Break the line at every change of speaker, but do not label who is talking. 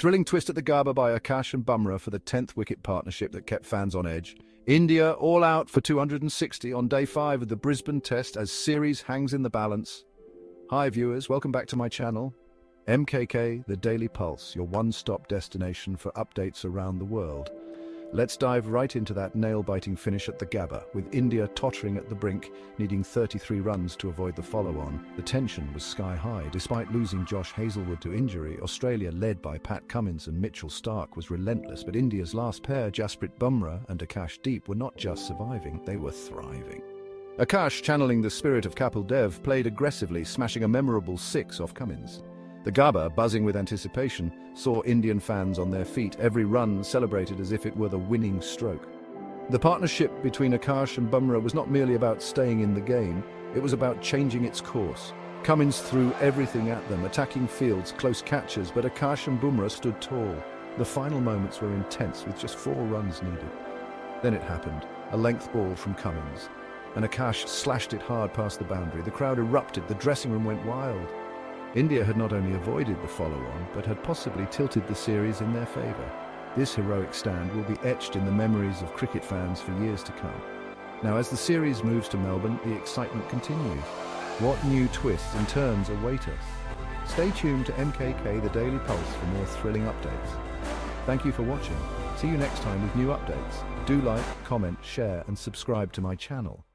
thrilling twist at the Gabba by Akash and Bumrah for the 10th wicket partnership that kept fans on edge. India all out for 260 on day 5 of the Brisbane Test as series hangs in the balance. Hi viewers, welcome back to my channel. MKK, the Daily Pulse, your one-stop destination for updates around the world. Let's dive right into that nail-biting finish at the Gabba, with India tottering at the brink, needing 33 runs to avoid the follow-on. The tension was sky-high. Despite losing Josh Hazlewood to injury, Australia, led by Cummins and Mitchell Starc, was relentless, but India's last pair, Jasprit Bumrah and Akash Deep, were not just surviving, they were thriving. Akash, channeling the spirit of Kapil Dev, played aggressively, smashing a memorable 6 off Cummins. The Gabba, buzzing with anticipation, saw Indian fans on their feet, every run celebrated as if it were the winning stroke. The partnership between Akash and Bumrah was not merely about staying in the game, it was about changing its course. Cummins threw everything at them, attacking fields, close catches, but Akash and Bumrah stood tall. The final moments were intense, with just 4 runs needed. Then it happened, a length ball from Cummins, and Akash slashed it hard past the boundary. The crowd erupted, the dressing room went wild. India had not only avoided the follow-on, but had possibly tilted the series in their favour. This heroic stand will be etched in the memories of cricket fans for years to come. Now, as the series moves to Melbourne, the excitement continues. What new twists and turns await us? Stay tuned to MKK, the Daily Pulse, for more thrilling updates. Thank you for watching. See you next time with new updates. Do like, comment, share and subscribe to my channel.